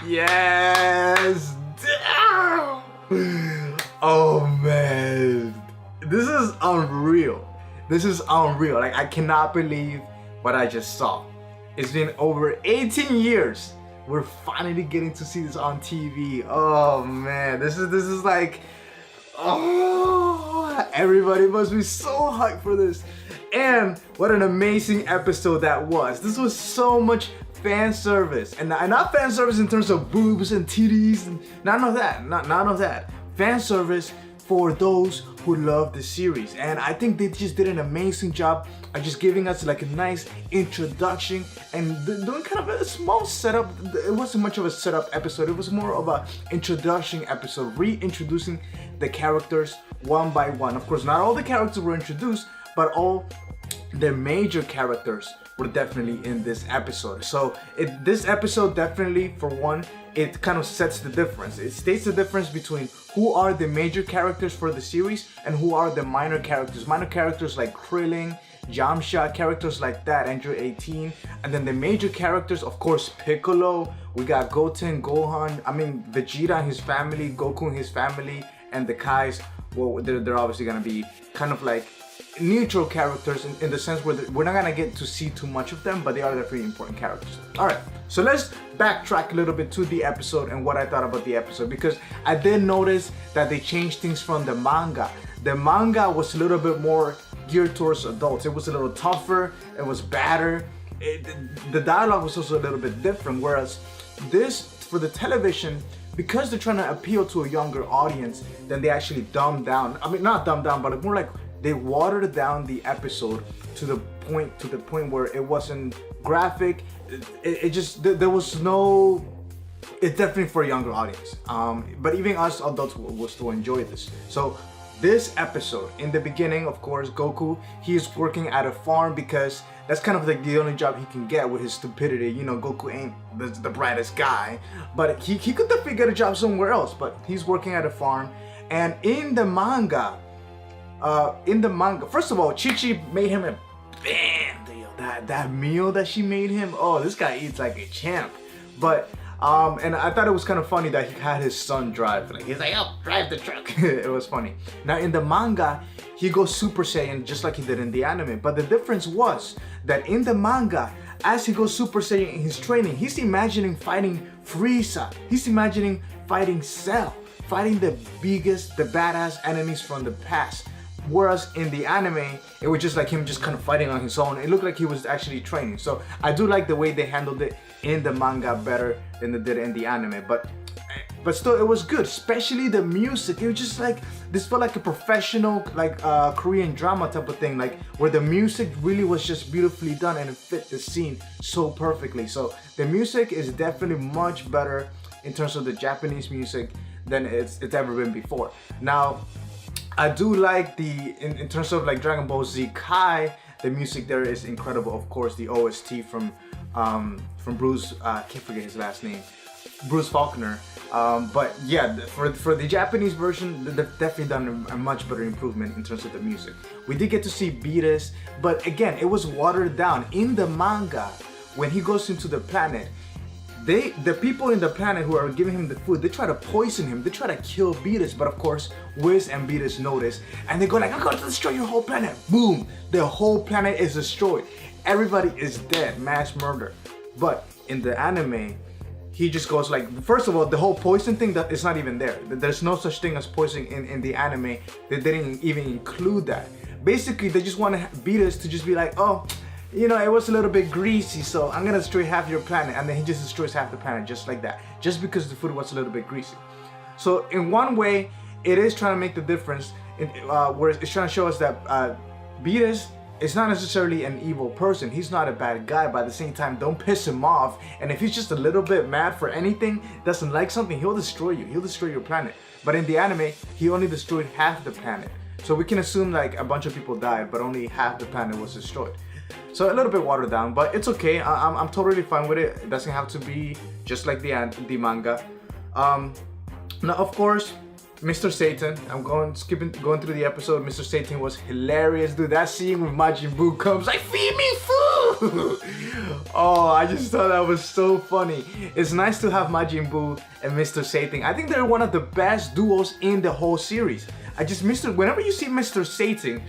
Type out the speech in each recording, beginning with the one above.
Yes! Damn! Oh man. This is unreal. This is unreal. Like, I cannot believe what I just saw. It's been over 18 years. We're finally getting to see this on TV. Oh man, this is like, oh, everybody must be so hyped for this. And what an amazing episode that was. This was so much fan service, and not fan service in terms of boobs and titties, and none of that. Fan service for those who love the series, and I think they just did an amazing job of just giving us like a nice introduction and doing kind of a small setup. It wasn't much of a setup episode, it was more of a introduction episode, reintroducing the characters one by one. Of course, not all the characters were introduced, but all the major characters were definitely in this episode. So this episode definitely, for one, it kind of sets the difference. It states the difference between who are the major characters for the series and who are the minor characters. Minor characters like Krillin, Yamcha, characters like that, Android 18. And then the major characters, of course, Piccolo. We got Goten, Gohan, Vegeta and his family, Goku and his family, and the Kais. Well, they're obviously gonna be kind of like neutral characters in the sense where we're not gonna get to see too much of them, but they are definitely important characters. Alright, so let's backtrack a little bit to the episode and what I thought about the episode, because I did notice that they changed things from the manga. The manga was a little bit more geared towards adults. It was a little tougher, it was badder. The dialogue was also a little bit different, whereas this, for the television, because they're trying to appeal to a younger audience, then they actually dumbed down. Not dumbed down, but more like they watered down the episode to the point where it wasn't graphic. There was no. It's definitely for a younger audience. But even us adults will still enjoy this. So this episode, in the beginning, of course, Goku, he is working at a farm because that's kind of like the only job he can get with his stupidity. You know, Goku ain't the brightest guy, but he could definitely get a job somewhere else. But he's working at a farm, and in the manga, first of all, Chi-Chi made him a that meal that she made him. Oh, this guy eats like a champ. But and I thought it was kind of funny that he had his son drive. Like, he's like, "Oh, drive the truck." It was funny. Now in the manga, he goes Super Saiyan just like he did in the anime. But the difference was that in the manga, as he goes Super Saiyan in his training, he's imagining fighting Frieza. He's imagining fighting Cell, fighting the badass enemies from the past. Whereas in the anime, it was just like him just kind of fighting on his own. It looked like he was actually training. So I do like the way they handled it in the manga better than they did in the anime. But still, it was good, especially the music. It was just like, this felt like a professional, like Korean drama type of thing, like where the music really was just beautifully done and it fit the scene so perfectly. So the music is definitely much better in terms of the Japanese music than it's ever been before. Now, I do like in terms of like Dragon Ball Z Kai, the music there is incredible. Of course, the OST from Bruce, I can't forget his last name, Bruce Faulkner. But yeah, for the Japanese version, they've definitely done a much better improvement in terms of the music. We did get to see Beerus, but again, it was watered down. In the manga, when he goes into the planet, the people in the planet who are giving him the food, they try to poison him, they try to kill Beerus, but of course, Whis and Beerus notice, and they go like, "I'm going to destroy your whole planet." Boom! The whole planet is destroyed. Everybody is dead, mass murder. But in the anime, he just goes like, first of all, the whole poison thing, that is not even there. There's no such thing as poison in the anime. They didn't even include that. Basically, they just want Beerus to just be like, "Oh, you know, it was a little bit greasy, so I'm gonna destroy half your planet," and then he just destroys half the planet just like that, just because the food was a little bit greasy. So in one way, it is trying to make the difference, where it's trying to show us that Beerus is not necessarily an evil person. He's not a bad guy, but at the same time, don't piss him off. And if he's just a little bit mad for anything, doesn't like something, he'll destroy you. He'll destroy your planet. But in the anime, he only destroyed half the planet. So we can assume like a bunch of people died, but only half the planet was destroyed. So a little bit watered down, but it's okay. I'm totally fine with it. It doesn't have to be just like the manga. Now, of course, Mr. Satan. I'm going through the episode. Mr. Satan was hilarious, dude. That scene with Majin Buu comes like, "Feed me food!" Oh, I just thought that was so funny. It's nice to have Majin Buu and Mr. Satan. I think they're one of the best duos in the whole series. Whenever you see Mr. Satan,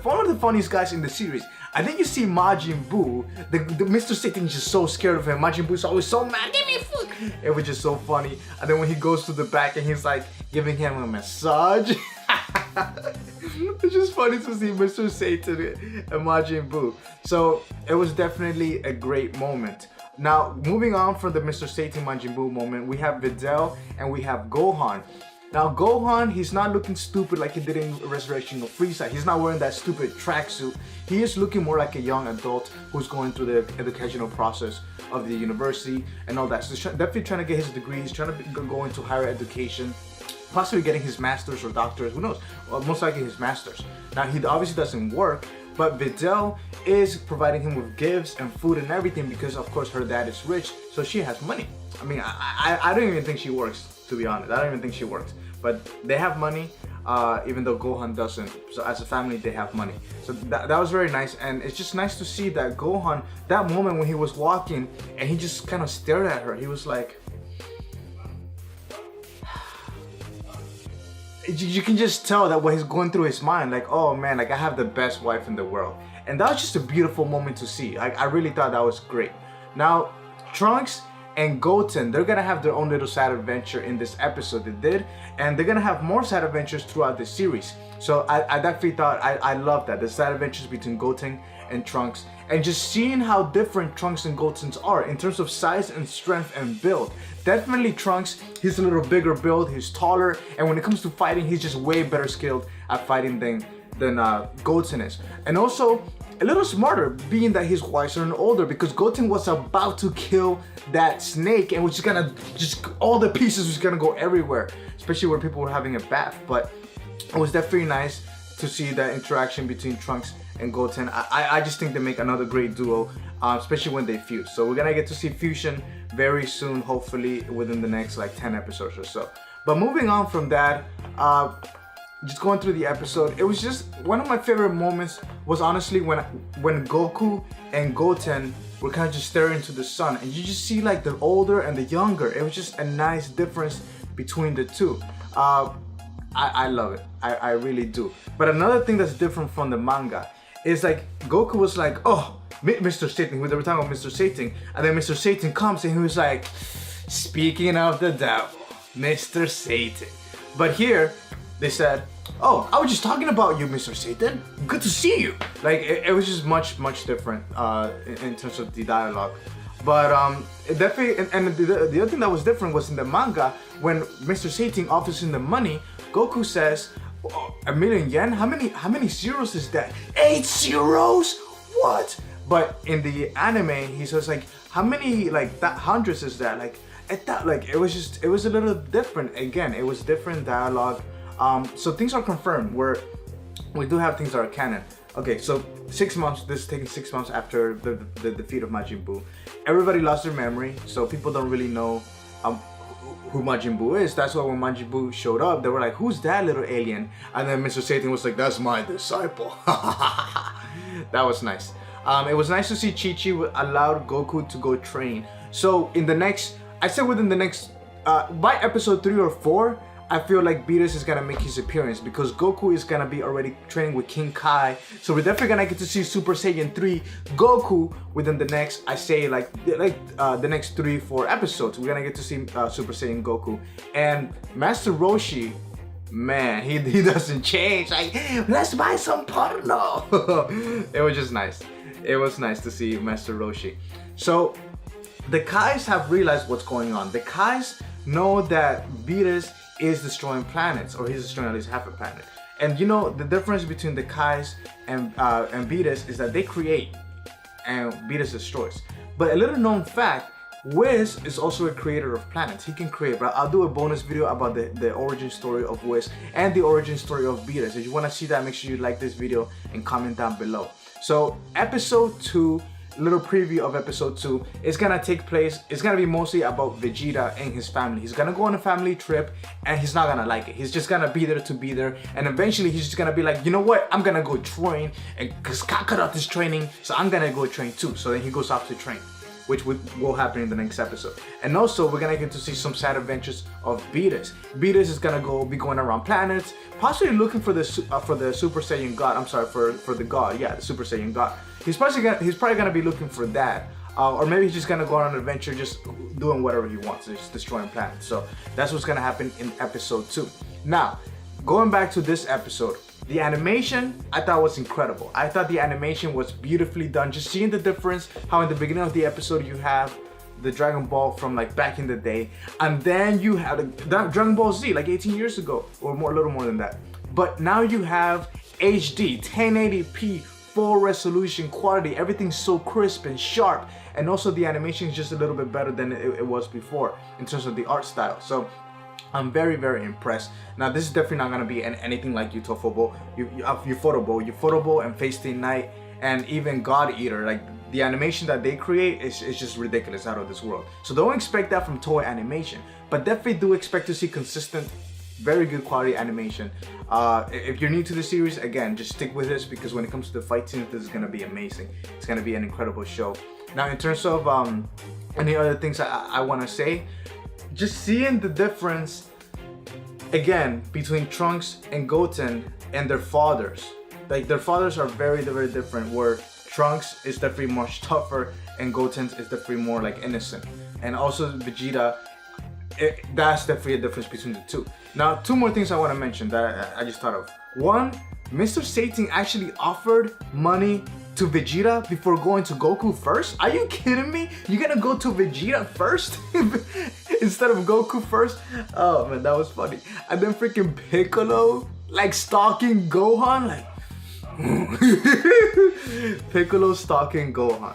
one of the funniest guys in the series, I think you see Majin Buu, the Mr. Satan is just so scared of him. Majin Buu's always so mad, give me food. It was just so funny. And then when he goes to the back and he's like giving him a massage. It's just funny to see Mr. Satan and Majin Buu. So it was definitely a great moment. Now, moving on from the Mr. Satan Majin Buu moment, we have Videl and we have Gohan. Now Gohan, he's not looking stupid like he did in Resurrection of Frieza. He's not wearing that stupid tracksuit. He is looking more like a young adult who's going through the educational process of the university and all that. So he's definitely trying to get his degrees, trying to go into higher education, possibly getting his master's or doctorate, who knows? Well, most likely his master's. Now he obviously doesn't work, but Videl is providing him with gifts and food and everything because of course her dad is rich, so she has money. I mean, I don't even think she works, to be honest. I don't even think she works. But they have money, even though Gohan doesn't. So as a family, they have money. So that was very nice. And it's just nice to see that Gohan, that moment when he was walking and he just kind of stared at her. He was like, you can just tell that what he's going through his mind. Like, oh man, like I have the best wife in the world. And that was just a beautiful moment to see. I really thought that was great. Now, Trunks and Goten, they're gonna have their own little side adventure in this episode. They did, and they're gonna have more side adventures throughout the series. So I definitely thought, I love that, the side adventures between Goten and Trunks, and just seeing how different Trunks and Goten's are in terms of size and strength and build. Definitely Trunks, he's a little bigger build, he's taller, and when it comes to fighting, he's just way better skilled at fighting than Goten is. And also, a little smarter, being that he's wiser and older, because Goten was about to kill that snake and was just all the pieces was gonna go everywhere, especially where people were having a bath. But it was definitely nice to see that interaction between Trunks and Goten. I just think they make another great duo, especially when they fuse. So we're gonna get to see fusion very soon, hopefully within the next like 10 episodes or so. But moving on from that, just going through the episode, it was just one of my favorite moments was honestly when Goku and Goten were kind of just staring into the sun, and you just see like the older and the younger. It was just a nice difference between the two. I love it. I really do. But another thing that's different from the manga is like Goku was like, oh, Mr. Satan, they were talking about Mr. Satan, and then Mr. Satan comes and he was like, speaking of the devil, Mr. Satan. But here, they said, oh, I was just talking about you, Mr. Satan. Good to see you. Like, it was just much different in terms of the dialogue. But it definitely, and the other thing that was different was in the manga, when Mr. Satan offers him the money, Goku says, oh, 1,000,000 yen? How many zeros is that? 8 zeros? What? But in the anime, he says like, how many like that hundreds is that? Like, at that, like it was a little different. Again, it was different dialogue. So things are confirmed where we do have things that are canon. Okay, so 6 months, this is taking 6 months after the defeat of Majin Buu. Everybody lost their memory, so people don't really know who Majin Buu is. That's why when Majin Buu showed up, they were like, who's that little alien? And then Mr. Satan was like, that's my disciple. That was nice. It was nice to see Chi-Chi allowed Goku to go train. So in the next, I said within the next, by episode 3 or 4, I feel like Beerus is gonna make his appearance because Goku is gonna be already training with King Kai. So we're definitely gonna get to see Super Saiyan 3 Goku within the next, I say like the next 3-4 episodes. We're gonna get to see Super Saiyan Goku. And Master Roshi, man, he doesn't change. Like, let's buy some porno. It was just nice. It was nice to see Master Roshi. So the Kais have realized what's going on. The Kais know that Beerus is destroying planets, or he's destroying at least half a planet. And you know, the difference between the Kais and Beerus is that they create and Beerus destroys. But a little known fact, Whis is also a creator of planets. He can create, but I'll do a bonus video about the origin story of Whis and the origin story of Beerus. If you want to see that, make sure you like this video and comment down below. So episode 2, little preview of episode 2, it's gonna take place, it's gonna be mostly about Vegeta and his family. He's gonna go on a family trip and he's not gonna like it. He's just gonna be there to be there, and eventually he's just gonna be like, you know what, I'm gonna go train, and cause Kakarot is training, so I'm gonna go train too. So then he goes off to train, which will happen in the next episode. And also, we're gonna get to see some sad adventures of Beerus. Beerus is gonna be going around planets, possibly looking for the Super Saiyan God. I'm sorry, for the God. Yeah, the Super Saiyan God. He's probably gonna be looking for that, or maybe he's just gonna go on an adventure, just doing whatever he wants, just destroying planets. So that's what's gonna happen in episode 2. Now, going back to this episode. The animation, I thought was incredible. I thought the animation was beautifully done. Just seeing the difference, how in the beginning of the episode you have the Dragon Ball from like back in the day, and then you have the Dragon Ball Z like 18 years ago, or more, a little more than that. But now you have HD, 1080p, full resolution quality. Everything's so crisp and sharp, and also the animation is just a little bit better than it was before in terms of the art style. So I'm very, very impressed. Now, this is definitely not gonna be anything like Ufotable, and Face Day Night, and even God Eater. Like, the animation that they create is just ridiculous, out of this world. So don't expect that from Toei Animation, but definitely do expect to see consistent, very good quality animation. If you're new to the series, again, just stick with this, because when it comes to the fight scenes, this is gonna be amazing. It's gonna be an incredible show. Now, in terms of any other things I wanna say, just seeing the difference again between Trunks and Goten and their fathers. Like, their fathers are very, very different, where Trunks is definitely much tougher and Goten is definitely more like innocent. And also Vegeta, that's definitely a difference between the two. Now, 2 more things I want to mention that I just thought of. One, Mr. Satan actually offered money to Vegeta before going to Goku first? Are you kidding me? You're gonna go to Vegeta first instead of Goku first? Oh man, that was funny. And then freaking Piccolo, like, stalking Gohan, like Piccolo stalking Gohan.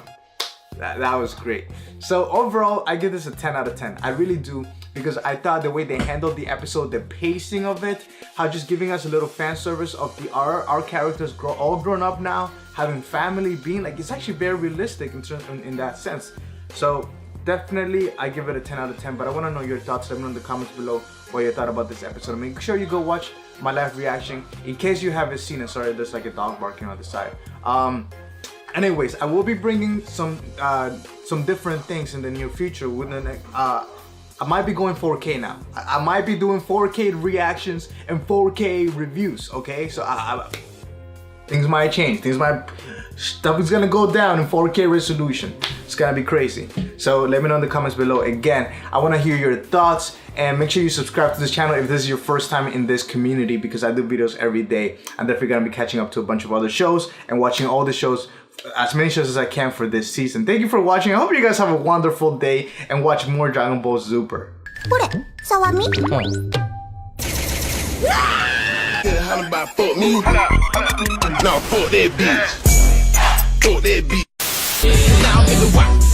That was great. So overall, I give this a 10 out of 10. I really do, because I thought the way they handled the episode, the pacing of it, how just giving us a little fan service of our characters all grown up now, having family, being like, it's actually very realistic in that sense. So definitely, I give it a 10 out of 10. But I want to know your thoughts. Let me know in the comments below what you thought about this episode. Make sure you go watch my live reaction in case you haven't seen it. Sorry, there's like a dog barking on the side. Anyways, I will be bringing some different things in the near future. I might be going 4K now. I might be doing 4K reactions and 4K reviews. Okay, so things might change. Stuff is gonna go down in 4K resolution. It's gonna be crazy. So let me know in the comments below. Again, I wanna hear your thoughts, and make sure you subscribe to this channel if this is your first time in this community, because I do videos every day. I'm definitely gonna be catching up to a bunch of other shows and watching all the shows, as many shows as I can for this season. Thank you for watching. I hope you guys have a wonderful day and watch more Dragon Ball Super. Holla about fuck me. No, fuck that bitch. Fuck that bitch. Now, nigga, watch.